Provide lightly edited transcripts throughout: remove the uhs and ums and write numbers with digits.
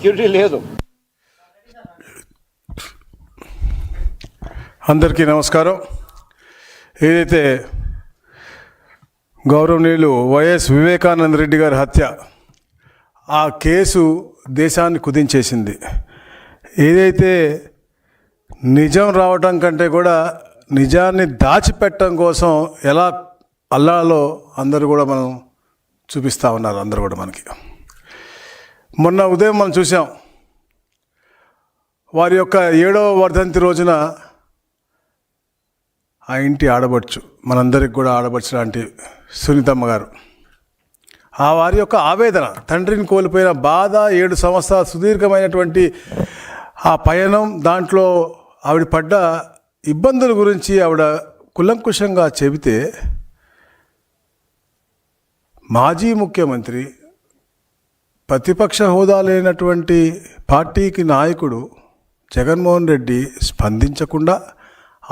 Security లేదు. అందరికీ నమస్కారం. ఏదైతే గౌరవనీయులు వైఎస్ వివేకానంద రెడ్డి గారి హత్య, ఆ కేసు దేశాన్ని కుదించేసింది. ఏదైతే నిజం రావటం కంటే కూడా నిజాన్ని దాచిపెట్టడం కోసం ఎలా అల్లాలో అందరూ కూడా మనం చూపిస్తూ ఉన్నారు. అందరూ కూడా మనకి మొన్న ఉదయం మనం చూసాం, వారి యొక్క 7వ వర్ధంతి రోజున ఆ ఇంటి ఆడబడుచు, మనందరికి కూడా ఆడబడుచు లాంటి సునీతమ్మ గారు, ఆ వారి యొక్క ఆవేదన, తండ్రిని కోల్పోయిన బాధ, 7 సంవత్సరాల సుదీర్ఘమైనటువంటి ఆ పయనం, దాంట్లో ఆవిడ పడ్డ ఇబ్బందుల గురించి ఆవిడ కులంకుషంగా చెబితే, మాజీ ముఖ్యమంత్రి, ప్రతిపక్ష హోదా లేనటువంటి పార్టీకి నాయకుడు జగన్మోహన్ రెడ్డి స్పందించకుండా,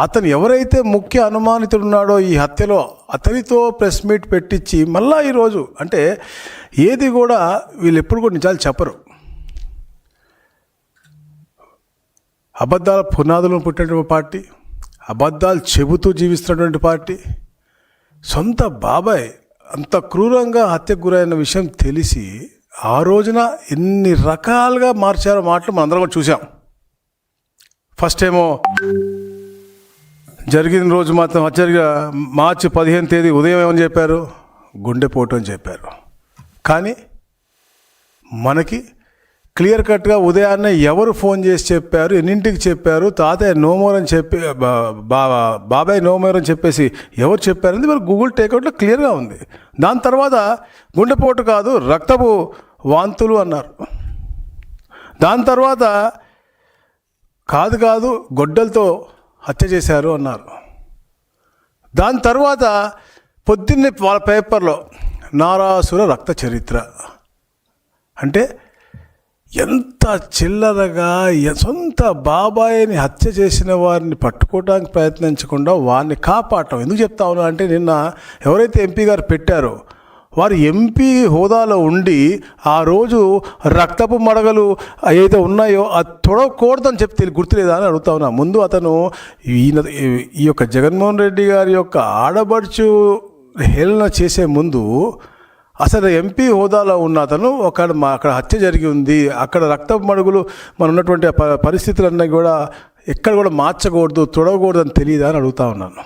అతను ఎవరైతే ముఖ్య అనుమానితుడున్నాడో ఈ హత్యలో, అతనితో ప్రెస్ మీట్ పెట్టించి మళ్ళా ఈరోజు, అంటే ఏది కూడా వీళ్ళు ఎప్పుడు కూడా నిజాలు చెప్పరు. అబద్ధాల పునాదులను పుట్టినటువంటి పార్టీ, అబద్ధాలు చెబుతూ జీవిస్తున్నటువంటి పార్టీ, సొంత బాబాయ్ అంత క్రూరంగా హత్యకు గురైన విషయం తెలిసి ఆ రోజున ఎన్ని రకాలుగా మార్చారో మాటలు మనందరం కూడా చూసాం. ఫస్ట్ ఏమో జరిగిన రోజు మాత్రం మార్చి 15వ తేదీ ఉదయం ఏమని చెప్పారు, గుండెపోటు అని చెప్పారు. కానీ మనకి క్లియర్ కట్గా ఉదయాన్నే ఎవరు ఫోన్ చేసి చెప్పారు, ఎన్నింటికి చెప్పారు, తాతయ్య నోమోర్ అని చెప్పి, బాబాయ్ నోమోర్ అని చెప్పేసి ఎవరు చెప్పారని మరి గూగుల్ టేక్అవుట్లో క్లియర్గా ఉంది. దాని తర్వాత గుండెపోటు కాదు, రక్తపు వాంతులు అన్నారు. దాని తర్వాత కాదు గొడ్డలతో హత్య చేశారు అన్నారు. దాని తర్వాత పొద్దున్నే వాళ్ళ పేపర్లో నారాసుర రక్త చరిత్ర. అంటే ఎంత చిల్లరగా సొంత బాబాయిని హత్య చేసిన వారిని పట్టుకోవడానికి ప్రయత్నించకుండా వారిని కాపాడటం. ఎందుకు చెప్తా ఉన్నా అంటే, నిన్న ఎవరైతే ఎంపీ గారు పెట్టారో వారు ఎంపీ హోదాలో ఉండి ఆ రోజు రక్తపు మడగలు ఏదైతే ఉన్నాయో అది తొడకూడదని చెప్పి గుర్తులేదా అని అడుగుతా ఉన్నా. ముందు అతను ఈ యొక్క జగన్మోహన్ రెడ్డి గారి యొక్క ఆడబడుచు హేళన చేసే ముందు అసలు ఎంపీ హోదాలో ఉన్న అతను అక్కడ హత్య జరిగి ఉంది, అక్కడ రక్తపు మడుగులు మన ఉన్నటువంటి పరిస్థితులన్నీ కూడా ఎక్కడ కూడా మార్చకూడదు, తొడవకూడదు అని తెలియదా అని అడుగుతా ఉన్నాను.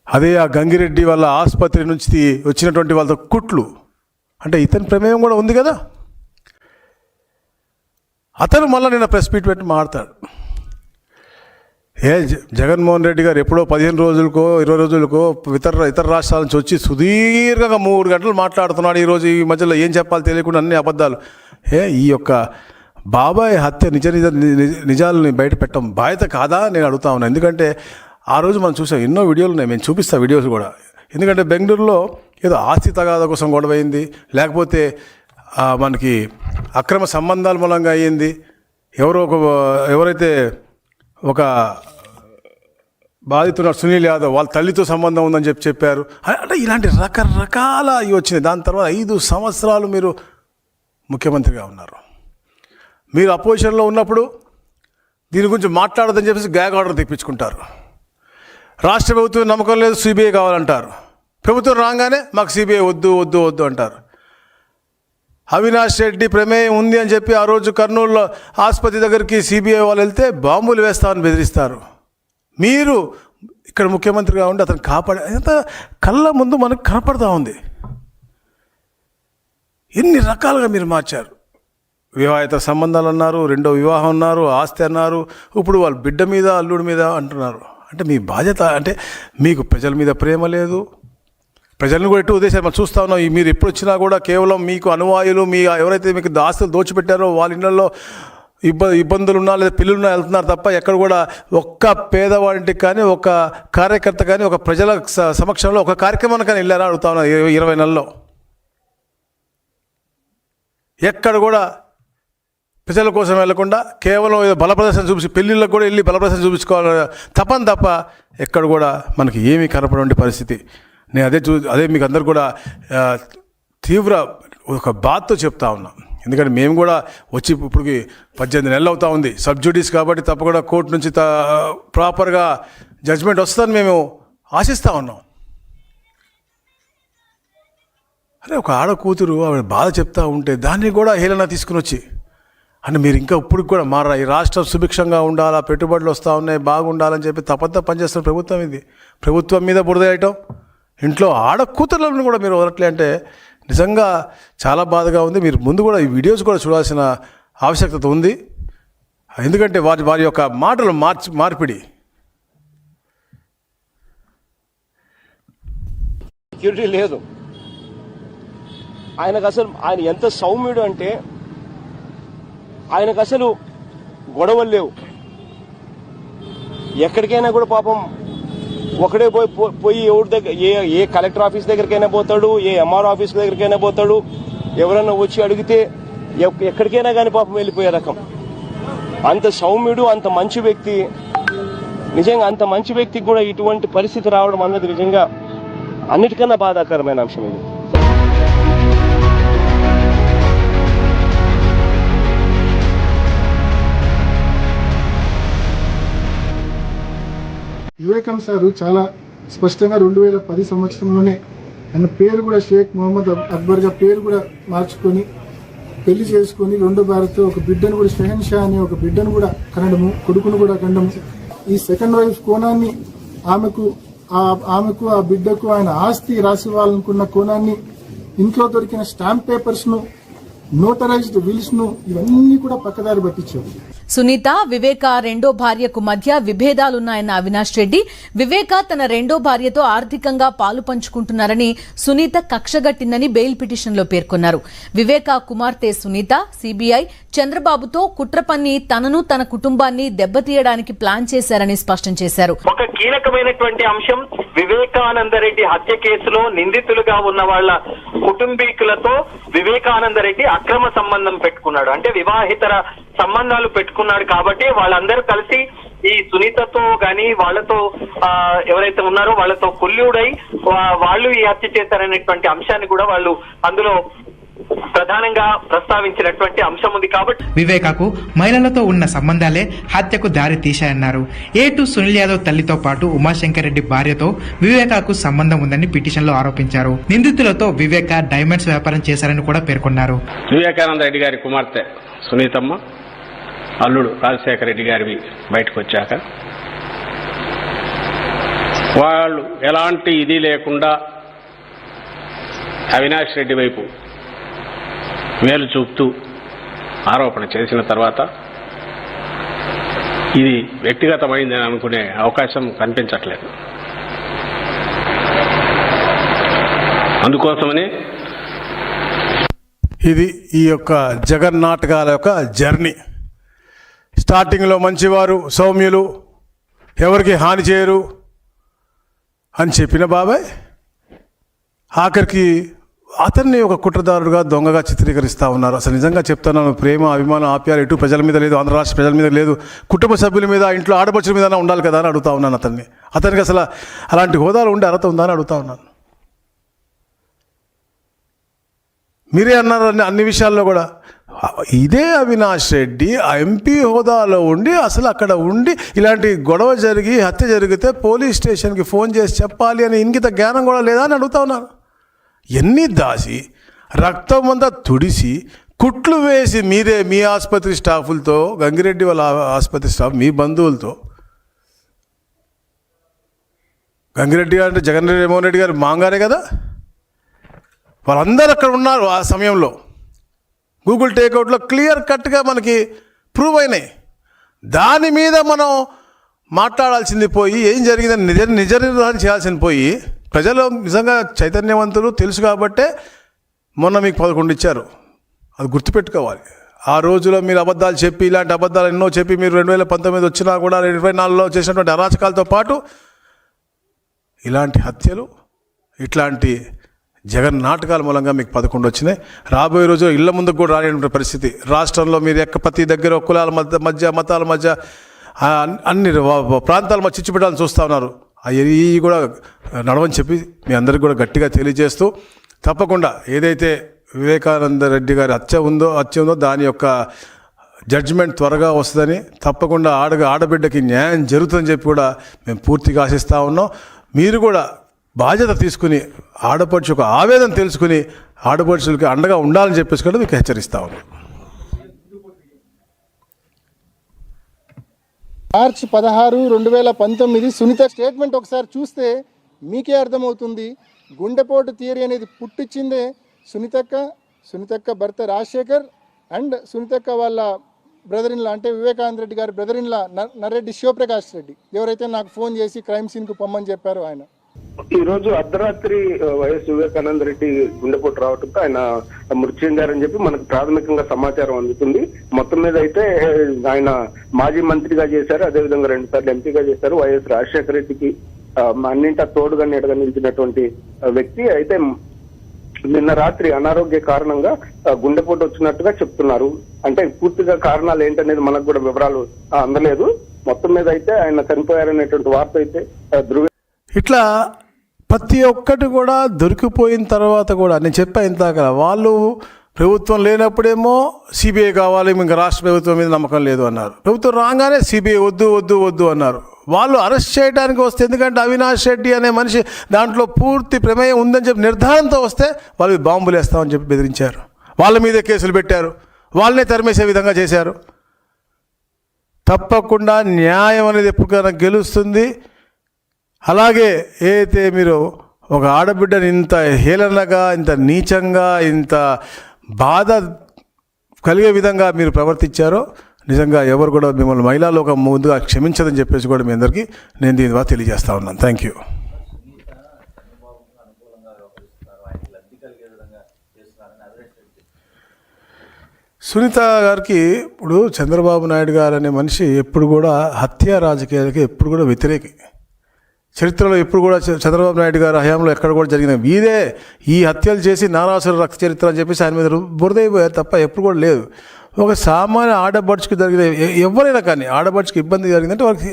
అదే ఆ గంగిరెడ్డి వాళ్ళ ఆసుపత్రి నుంచి వచ్చినటువంటి వాళ్ళతో కుట్లు, అంటే ఇతని ప్రమేయం కూడా ఉంది కదా. అతను మళ్ళీ నిన్న ప్రెస్ మీట్ పెట్టి మాట్లాడతాడు. జగన్మోహన్ రెడ్డి గారు ఎప్పుడో 15 రోజులకో 20 రోజులకో ఇతర రాష్ట్రాల నుంచి వచ్చి సుదీర్ఘంగా 3 గంటలు మాట్లాడుతున్నాడు. ఈరోజు ఈ మధ్యలో ఏం చెప్పాలో తెలియకుండా అన్ని అబద్ధాలు. ఈ యొక్క బాబాయ్ హత్య నిజాలని బయట పెట్టడం బాధ్యత కాదా నేను అడుగుతా ఉన్నాను. ఎందుకంటే ఆ రోజు మనం చూసాం, ఎన్నో వీడియోలు ఉన్నాయి, మేము చూపిస్తాం వీడియోస్ కూడా. ఎందుకంటే బెంగళూరులో ఏదో ఆస్తి తగాదా కోసం గొడవైంది, లేకపోతే మనకి అక్రమ సంబంధాల మూలంగా అయ్యింది, ఎవరైతే ఒక బాధితున్న సునీల్ యాదవ్ వాళ్ళ తల్లితో సంబంధం ఉందని చెప్పారు. అంటే ఇలాంటి రకరకాల ఇవి వచ్చినాయి. దాని తర్వాత 5 సంవత్సరాలు మీరు ముఖ్యమంత్రిగా ఉన్నారు. మీరు అపోజిషన్లో ఉన్నప్పుడు దీని గురించి మాట్లాడదని చెప్పేసి గ్యాగ్ ఆర్డర్ తెప్పించుకుంటారు. రాష్ట్ర ప్రభుత్వం నమ్మకం లేదు, సిబిఐ కావాలంటారు. ప్రభుత్వం రాగానే మాకు సిబిఐ వద్దు అంటారు. అవినాష్ రెడ్డి ప్రమేయం ఉంది అని చెప్పి ఆ రోజు కర్నూలులో ఆసుపత్రి దగ్గరికి సిబిఐ వాళ్ళు వెళ్తే బాంబులు వేస్తామని బెదిరిస్తారు. మీరు ఇక్కడ ముఖ్యమంత్రిగా ఉండి అతను కాపాడే ఎంత కళ్ళ ముందు మనకు కనపడతా ఉంది. ఎన్ని రకాలుగా మీరు మార్చారు. వివాహిత సంబంధాలు అన్నారు, 2వ వివాహం అన్నారు, ఆస్తి అన్నారు, ఇప్పుడు వాళ్ళ బిడ్డ మీద అల్లుడి మీద అంటున్నారు. అంటే మీ బాధ్యత, అంటే మీకు ప్రజల మీద ప్రేమ లేదు. ప్రజలను కూడా ఎటు ఉద్దేశాలు మనం చూస్తూ ఉన్నాం. మీరు ఎప్పుడు వచ్చినా కూడా కేవలం మీకు అనువాయులు, ఎవరైతే మీకు ఆస్తులు దోచిపెట్టారో వాళ్ళ ఇళ్లలో ఇబ్బందులు ఉన్నా లేదా పిల్లలున్నా వెళ్తున్నారు తప్ప ఎక్కడ కూడా ఒక్క పేదవాడింటికి కానీ, ఒక కార్యకర్త కానీ, ఒక ప్రజల సమక్షంలో ఒక కార్యక్రమానికి కానీ వెళ్ళారా అడుగుతా ఉన్నా. 20 నెలల్లో ఎక్కడ కూడా ప్రజల కోసం వెళ్లకుండా కేవలం ఏదో బలప్రదర్శన చూపించి, పెళ్ళిళ్ళకు కూడా వెళ్ళి బలప్రదర్శన చూపించుకోవాలి తప్ప ఎక్కడ కూడా మనకి ఏమీ కనపడే పరిస్థితి. నేను అదే మీకు అందరు కూడా తీవ్ర ఒక బాధతో చెప్తా ఉన్నా. ఎందుకంటే మేము కూడా వచ్చి ఇప్పటికి 18 నెలలు అవుతా ఉంది. సబ్జుడీస్ కాబట్టి తప్పకుండా కోర్టు నుంచి ప్రాపర్గా జడ్జ్మెంట్ వస్తుందని మేము ఆశిస్తూ ఉన్నాం. అరే ఒక ఆడ కూతురు ఆవిడ బాధ చెప్తా ఉంటే దాన్ని కూడా హేళన తీసుకుని వచ్చి అంటే మీరు ఇంకా ఇప్పుడు కూడా మారా, ఈ రాష్ట్రం సుభిక్షంగా ఉండాలా, పెట్టుబడులు వస్తూ ఉన్నాయి, బాగుండాలని చెప్పి తప్పంతా పనిచేస్తున్న ప్రభుత్వం ఇది. ప్రభుత్వం మీద బురద వేయటం, ఇంట్లో ఆడ కూతుర్లను కూడా మీరు వదలట్లే అంటే నిజంగా చాలా బాధగా ఉంది. మీరు ముందు కూడా ఈ వీడియోస్ కూడా చూడాల్సిన ఆవశ్యకత ఉంది. ఎందుకంటే వారి యొక్క మాటలు మార్పిడి. సెక్యూరిటీ లేదు ఆయనకు. అసలు ఆయన ఎంత సౌమ్యుడు అంటే ఆయనకు అసలు గొడవలు లేవు. ఎక్కడికైనా కూడా పాపం ఒకడే పోయి ఎవరి దగ్గర ఏ కలెక్టర్ ఆఫీస్ దగ్గరికైనా పోతాడు, ఏ ఎంఆర్ ఆఫీస్ దగ్గరికైనా పోతాడు. ఎవరన్నా వచ్చి అడిగితే ఎక్కడికైనా కానీ పాపం వెళ్ళిపోయే రకం. అంత సౌమ్యుడు, అంత మంచి వ్యక్తి. నిజంగా అంత మంచి వ్యక్తికి కూడా ఇటువంటి పరిస్థితి రావడం అన్నది నిజంగా అన్నిటికన్నా బాధాకరమైన అంశం ఇది. వివేకానంద సార్ చాలా స్పష్టంగా 2010 సంవత్సరంలోనే ఆయన పేరు కూడా షేక్ మొహమ్మద్ అక్బర్గా పేరు కూడా మార్చుకొని పెళ్లి చేసుకొని రెండో భార్యతో ఒక బిడ్డను కూడా షెహన్షా అనే ఒక బిడ్డను కూడా కనడము, కొడుకును కూడా కనడము. ఈ సెకండ్ వైఫ్ కోణాన్ని ఆమెకు ఆ బిడ్డకు ఆయన ఆస్తి రాసివ్వాలనుకున్న కోణాన్ని, ఇంట్లో దొరికిన స్టాంప్ పేపర్స్ ను, నోటరైజ్డ్ విల్స్ ను ఇవన్నీ కూడా పక్కదారి పట్టించారు. సునీత, వివేక రెండో భార్యకు మధ్య విభేదాలున్నాయన్న అవినాష్ రెడ్డి, వివేక తన రెండో భార్యతో ఆర్థికంగా పాలు పంచుకుంటున్నారని సునీత కక్షగట్టిందని బెయిల్ పిటిషన్లో పేర్కొన్నారు. వివేక కుమార్తె సునీత సిబిఐ చంద్రబాబుతో కుట్ర పన్ని తనను తన కుటుంబాన్ని దెబ్బతీయడానికి ప్లాన్ చేశారని స్పష్టం చేశారు. ఒక కీలకమైనటువంటి అంశం, వివేకానందరెడ్డి హత్య కేసులో నిందితులుగా ఉన్న వాళ్ళ కుటుంబీకులతో వివేకానందరెడ్డి అక్రమ సంబంధం పెట్టుకున్నాడు. అంటే వివాహితర సంబంధాలు పెట్టుకున్నాడు. కాబట్టి వాళ్ళందరూ కలిసి ఈ సునీతతో గాని వాళ్ళతో ఎవరైతే ఉన్నారో వాళ్ళతో కొల్లుడై వాళ్ళు ఈ హత్య చేశారనేటువంటి అంశాన్ని కూడా వాళ్ళు అందులో ప్రధానంగా ప్రస్తావించినటువంటి అంశం ఉంది. కాబట్టి వివేకాకు మహిళలతో ఉన్న సంబంధాలే హత్యకు దారి తీశాయన్నారు. ఏటు సునీల్ యాదవ్ తల్లితో పాటు ఉమాశంకర్ రెడ్డి భార్యతో వివేకాకు సంబంధం ఉందని పిటిషన్లో ఆరోపించారు. నిందితులతో వివేక డైమండ్స్ వ్యాపారం చేశారని కూడా పేర్కొన్నారు. వివేకానంద రెడ్డి గారి కుమార్తె సునీతమ్మ, అల్లుడు రాజశేఖర రెడ్డి గారివి బయటకు వచ్చాక వాళ్ళు ఎలాంటి ఇది లేకుండా అవినాష్ రెడ్డి వైపు వేలు చూపుతూ ఆరోపణ చేసిన తర్వాత ఇది వ్యక్తిగతమైందని అనుకునే అవకాశం కనిపించట్లేదు. అందుకోసమనే ఇది ఈ యొక్క జగన్ నాటకాల యొక్క జర్నీ. స్టార్టింగ్లో మంచివారు, సౌమ్యులు, ఎవరికి హాని చేయరు అని చెప్పిన బాబాయ్ ఆఖరికి అతన్ని ఒక కుట్రదారుడుగా, దొంగగా చిత్రీకరిస్తూ ఉన్నారు. అసలు నిజంగా చెప్తున్నాను, ప్రేమ, అభిమానం, ఆప్యాలు ఎటు ప్రజల మీద లేదు, ఆంధ్ర రాష్ట్ర ప్రజల మీద లేదు, కుటుంబ సభ్యుల మీద, ఇంట్లో ఆడపడుచుల మీద ఉండాలి కదా అని అడుగుతా ఉన్నాను. అతనికి అసలు అలాంటి హోదాలు ఉండే అర్హత ఉందా అని అడుగుతా ఉన్నాను. మీరే అన్నారు అన్ని విషయాల్లో కూడా. ఇదే అవినాష్ రెడ్డి ఆ ఎంపీ హోదాలో ఉండి అసలు అక్కడ ఉండి ఇలాంటి గొడవ జరిగి హత్య జరిగితే పోలీస్ స్టేషన్కి ఫోన్ చేసి చెప్పాలి అని ఇంగిత జ్ఞానం కూడా లేదా అని అడుగుతా ఉన్నాను. ఎన్ని దాసి రక్తం అంతా తుడిసి కుట్లు వేసి మీరే మీ ఆసుపత్రి స్టాఫులతో, గంగిరెడ్డి వాళ్ళ ఆసుపత్రి స్టాఫ్, మీ బంధువులతో, గంగిరెడ్డి గారు అంటే జగన్మోహన్ రెడ్డి గారు మాంగారే కదా, వాళ్ళందరూ అక్కడ ఉన్నారు ఆ సమయంలో. గూగుల్ టేక్అవుట్లో క్లియర్ కట్గా మనకి ప్రూవ్ అయినాయి. దాని మీద మనం మాట్లాడాల్సింది పోయి ఏం జరిగిందని నిజ నిర్ధారణ చేయాల్సింది పోయి, ప్రజలు నిజంగా చైతన్యవంతులు తెలుసు కాబట్టే మొన్న మీకు 11 ఇచ్చారు. అది గుర్తుపెట్టుకోవాలి. ఆ రోజులో మీరు అబద్ధాలు చెప్పి, ఇలాంటి అబద్ధాలు ఎన్నో చెప్పి మీరు 2019 వచ్చినా కూడా 2024లో చేసినటువంటి అరాచకాలతో పాటు ఇలాంటి హత్యలు, ఇట్లాంటి జగన్ నాటకాల మూలంగా మీకు 11 వచ్చినాయి. రాబోయే రోజు ఇళ్ల ముందుకు కూడా రాని పరిస్థితి. రాష్ట్రంలో మీరు ప్రతి దగ్గర కులాల మధ్య మతాల మధ్య అన్ని ప్రాంతాల మధ్య చిచ్చు పెట్టాలని చూస్తూ ఉన్నారు. అవి కూడా నడవని చెప్పి మీ అందరికీ కూడా గట్టిగా తెలియజేస్తూ, తప్పకుండా ఏదైతే వివేకానంద రెడ్డి గారి హత్య ఉందో దాని యొక్క జడ్జిమెంట్ త్వరగా వస్తుందని, తప్పకుండా ఆడబిడ్డకి న్యాయం జరుగుతుందని చెప్పి కూడా మేము పూర్తిగా ఆశిస్తూ ఉన్నాం. మీరు కూడా బాధ్యత తీసుకుని ఆడపడుచు ఒక ఆవేదన తెలుసుకుని ఆడపడుచులకి అండగా ఉండాలని చెప్పేసి కూడా మీకు హెచ్చరిస్తా ఉన్నాం. మార్చి 16, 2019 సునీత స్టేట్మెంట్ ఒకసారి చూస్తే మీకే అర్థమవుతుంది. గుండెపోటు థియరీ అనేది పుట్టించిందే సునీతక్క భర్త రాజశేఖర్ అండ్ సునీతక్క వాళ్ళ బ్రదర్ ఇన్లా, అంటే వివేకానంద రెడ్డి గారి బ్రదర్ ఇన్లా నర్రెడ్డి శివప్రకాష్ రెడ్డి, ఎవరైతే నాకు ఫోన్ చేసి క్రైమ్ సీన్కు పొమ్మని చెప్పారో ఆయన. ఈ రోజు అర్ధరాత్రి వైఎస్ వివేకానంద రెడ్డి గుండెపోటు రావడంతో ఆయన మృతి చెందారని చెప్పి మనకు ప్రాథమికంగా సమాచారం అందుతుంది. మొత్తం మీద అయితే ఆయన మాజీ మంత్రిగా చేశారు, అదేవిధంగా 2 సార్లు ఎంపీగా చేశారు. వైఎస్ రాజశేఖర రెడ్డికి అన్నింటా తోడుగా నీడగా నిలిచినటువంటి వ్యక్తి. అయితే నిన్న రాత్రి అనారోగ్య కారణంగా గుండెపోటు వచ్చినట్టుగా చెప్తున్నారు. అంటే పూర్తిగా కారణాలు ఏంటనేది మనకు కూడా వివరాలు అందలేదు. మొత్తం మీద అయితే ఆయన చనిపోయారనేటువంటి వార్త అయితే ఇట్లా ప్రతి ఒక్కటి కూడా దొరికిపోయిన తర్వాత కూడా నేను చెప్పా ఇంతాక, వాళ్ళు ప్రభుత్వం లేనప్పుడేమో సిబిఐ కావాలి, ఇంకా రాష్ట్ర ప్రభుత్వం మీద నమ్మకం లేదు అన్నారు. ప్రభుత్వం రాగానే సిబిఐ వద్దు అన్నారు. వాళ్ళు అరెస్ట్ చేయడానికి వస్తే, ఎందుకంటే అవినాష్ రెడ్డి అనే మనిషి దాంట్లో పూర్తి ప్రమేయం ఉందని చెప్పి నిర్ధారణతో వస్తే వాళ్ళు బాంబులు వేస్తామని చెప్పి బెదిరించారు. వాళ్ళ మీదే కేసులు పెట్టారు, వాళ్ళనే తరిమేసే విధంగా చేశారు. తప్పకుండా న్యాయం అనేది ఎప్పటికైనా గెలుస్తుంది. అలాగే ఏదైతే మీరు ఒక ఆడబిడ్డని ఇంత హేళనగా, ఇంత నీచంగా, ఇంత బాధ కలిగే విధంగా మీరు ప్రవర్తించారో నిజంగా ఎవరు కూడా మిమ్మల్ని మహిళా లోకం ముందుగా క్షమించదని చెప్పేసి కూడా మీ అందరికీ నేను దీని ద్వారా తెలియజేస్తా ఉన్నాను. Thank you. సునీత గారికి ఇప్పుడు చంద్రబాబు నాయుడు గారు అనే మనిషి ఎప్పుడు కూడా హత్య రాజకీయాలకి ఎప్పుడు కూడా వ్యతిరేకి. చరిత్రలో ఎప్పుడు కూడా చంద్రబాబు నాయుడు గారి హయాంలో ఎక్కడ కూడా జరిగిన వీరే ఈ హత్యలు చేసి నారాసుర రక్త చరిత్ర అని చెప్పేసి ఆయన మీద బురదైపోయారు తప్ప ఎప్పుడు కూడా లేదు. ఒక సామాన్య ఆడబడుచుకు జరిగిన ఎవరైనా కానీ ఆడబడుచుకు ఇబ్బంది జరిగిందంటే వాళ్ళకి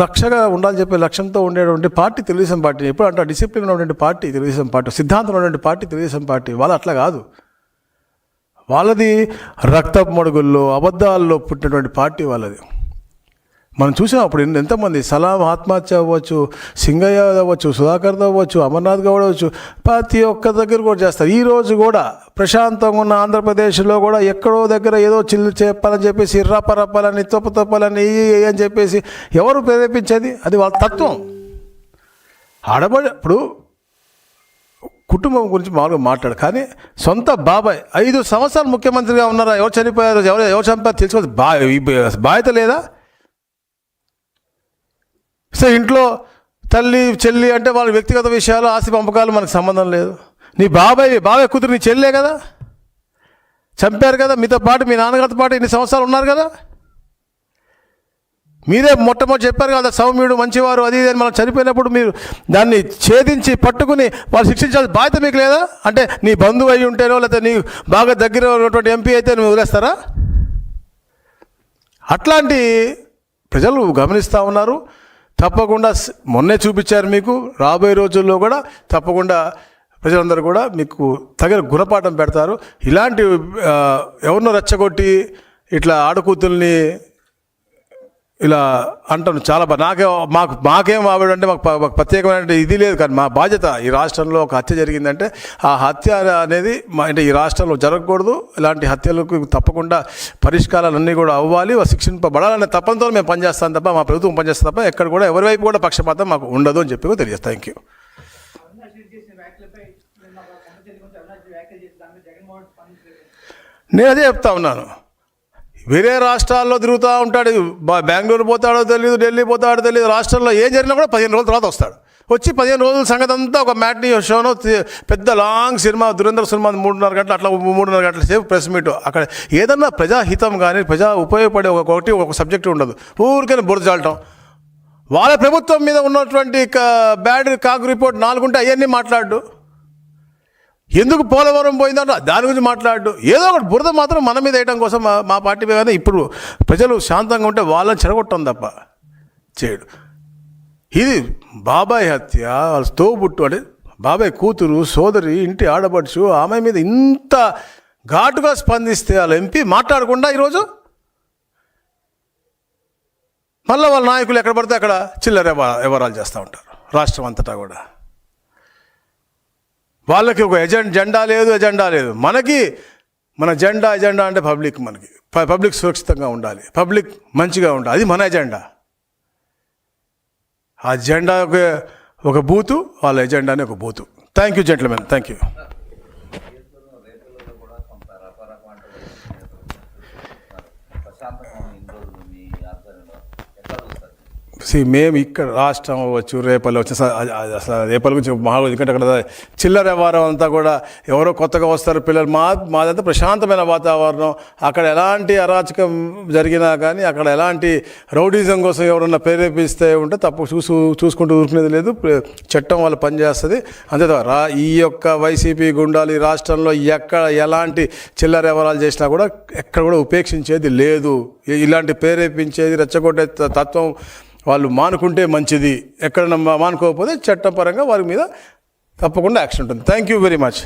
రక్షగా ఉండాలని చెప్పే లక్ష్యంతో ఉండేటువంటి పార్టీ తెలుగుదేశం పార్టీ. ఎప్పుడు అంటే డిసిప్లిన్ ఉన్నటువంటి పార్టీ తెలుగుదేశం పార్టీ, సిద్ధాంతం ఉన్నటువంటి పార్టీ తెలుగుదేశం పార్టీ. వాళ్ళు అట్లా కాదు, వాళ్ళది రక్తపు మడుగుల్లో అబద్ధాల్లో పుట్టినటువంటి పార్టీ వాళ్ళది. మనం చూసాం అప్పుడు ఎంతమంది సలాం ఆత్మహత్య అవ్వచ్చు, సింగయ్య అవ్వచ్చు, సుధాకర్ అవ్వచ్చు, అమర్నాథ్ గౌడ్ అవ్వచ్చు, ప్రతి ఒక్క దగ్గర కూడా చేస్తారు. ఈరోజు కూడా ప్రశాంతంగా ఉన్న ఆంధ్రప్రదేశ్లో కూడా ఎక్కడో దగ్గర ఏదో చిల్లు చెప్పాలని చెప్పేసి రప్పరప్పాలని తొప్పలని అని చెప్పేసి ఎవరు ప్రేరేపించేది? అది వాళ్ళ తత్వం. ఇప్పుడు కుటుంబం గురించి మామూలుగా మాట్లాడు, కానీ సొంత బాబాయ్ 5 సంవత్సరాలు ముఖ్యమంత్రిగా ఉన్నారా, ఎవరు చనిపోయారు, ఎవరు చంపారు తెలుసుకోవాలి, బాధ్యత లేదా? సో ఇంట్లో తల్లి చెల్లి అంటే వాళ్ళ వ్యక్తిగత విషయాలు, ఆస్తి పంపకాలు మనకు సంబంధం లేదు. నీ బాబాయ్ కూతురు నీ చెల్లే కదా, చంపారు కదా, మీతో పాటు మీ నాన్నగారితో పాటు ఇన్ని సంవత్సరాలు ఉన్నారు కదా. మీరే మొట్టమొదటి చెప్పారు కదా సౌమ్యుడు మంచివారు అది ఇది అని. మనం చనిపోయినప్పుడు మీరు దాన్ని ఛేదించి పట్టుకుని వాళ్ళు శిక్షించాల్సిన బాధ్యత మీకు లేదా? అంటే నీ బంధువు అయి ఉంటేనో లేకపోతే నీ బాగా దగ్గర ఉన్నటువంటి ఎంపీ అయితే నువ్వు వదిలేస్తారా? అట్లాంటి ప్రజలు గమనిస్తూ ఉన్నారు. తప్పకుండా మొన్నే చూపించారు మీకు, రాబోయే రోజుల్లో కూడా తప్పకుండా ప్రజలందరూ కూడా మీకు తగిన గుణపాఠం పెడతారు. ఇలాంటి ఎవరినో రెచ్చగొట్టి ఇట్లా ఆడకూతుల్ని ఇలా అంటాను చాలా మాకేం ఆవిడంటే మాకు ప్రత్యేకమైన ఇది లేదు. కానీ మా బాధ్యత, ఈ రాష్ట్రంలో ఒక హత్య జరిగిందంటే ఆ హత్య అనేది అంటే ఈ రాష్ట్రంలో జరగకూడదు. ఇలాంటి హత్యలకు తప్పకుండా పరిష్కారాలన్నీ కూడా అవ్వాలి, శిక్షింపబడాలనే తప్పంతో మేము పనిచేస్తాం తప్ప, మా ప్రభుత్వం పనిచేస్తాం తప్ప ఎక్కడ కూడా ఎవరి వైపు కూడా పక్షపాతం మాకు ఉండదు అని చెప్పి తెలియజేస్తాం. Thank you. నేను అదే చెప్తా ఉన్నాను. వేరే రాష్ట్రాల్లో తిరుగుతూ ఉంటాడు, బెంగళూరు పోతాడో తెలియదు, ఢిల్లీ పోతాడో తెలియదు. రాష్ట్రంలో ఏం జరిగినా కూడా 15 రోజుల తర్వాత వస్తాడు. వచ్చి 15 రోజుల సంగతి అంతా ఒక మ్యాట్నీ షోనో పెద్ద లాంగ్ సినిమా, దురంధర సినిమా 3.5 గంటలు అట్లా 3.5 గంటల సేపు ప్రెస్ మీట్. అక్కడ ఏదన్నా ప్రజాహితం కానీ ప్రజా ఉపయోగపడే ఒక సబ్జెక్టు ఉండదు. ఊరికైనా బురద చాలటం. వాళ్ళ ప్రభుత్వం మీద ఉన్నటువంటి బ్యాడ్ కాగ్ రిపోర్ట్ 4 ఉంటే అవన్నీ మాట్లాడు. ఎందుకు పోలవరం పోయిందంటే దాని గురించి మాట్లాడు. ఏదో ఒకటి బురద మాత్రం మన మీద వేయడం కోసం మా పార్టీ మీద. ఇప్పుడు ప్రజలు శాంతంగా ఉంటే వాళ్ళని చెడగొట్టం తప్ప చేయడు. ఇది బాబాయ్ హత్య, వాళ్ళ తోబుట్టు అంటే బాబాయ్ కూతురు సోదరి ఇంటి ఆడపడుచు ఆమె మీద ఇంత ఘాటుగా స్పందిస్తే వాళ్ళ ఎంపీ మాట్లాడకుండా ఈరోజు మళ్ళీ వాళ్ళ నాయకులు ఎక్కడ పడితే అక్కడ చిల్లర వ్యవహారాలు చేస్తూ ఉంటారు రాష్ట్రం అంతటా కూడా. వాళ్ళకి ఒక జెండా లేదు. మనకి మన ఎజెండా అంటే పబ్లిక్ సురక్షితంగా ఉండాలి, పబ్లిక్ మంచిగా ఉండాలి, అది మన ఎజెండా. ఆ జెండా ఒక బూతు, వాళ్ళ ఎజెండాని ఒక బూతు. Thank you gentlemen, thank you. మేము ఇక్కడ రాష్ట్రం అవ్వచ్చు, రేపల్లి వచ్చి అసలు రేపల్లి గురించి ఎందుకంటే అక్కడ చిల్లర వ్యవహారం అంతా కూడా ఎవరో కొత్తగా వస్తారు పిల్లలు. మాదంతా ప్రశాంతమైన వాతావరణం. అక్కడ ఎలాంటి అరాచకం జరిగినా కానీ, అక్కడ ఎలాంటి రౌడీజం కోసం ఎవరన్నా ప్రేరేపిస్తే ఉంటే తప్పు చూసుకుంటూ ఊరుకునేది లేదు. చట్టం వాళ్ళు పనిచేస్తుంది అంతే. ఈ యొక్క వైసీపీ గుండాలు ఈ రాష్ట్రంలో ఎక్కడ ఎలాంటి చిల్లర వ్యవహారాలు చేసినా కూడా ఎక్కడ కూడా ఉపేక్షించేది లేదు. ఇలాంటి ప్రేరేపించేది రెచ్చగొట్టే తత్వం వాళ్ళు మానుకుంటే మంచిది. ఎక్కడన్నా మానుకోకపోతే చట్టపరంగా వారి మీద తప్పకుండా యాక్షన్ ఉంటుంది. Thank you very much.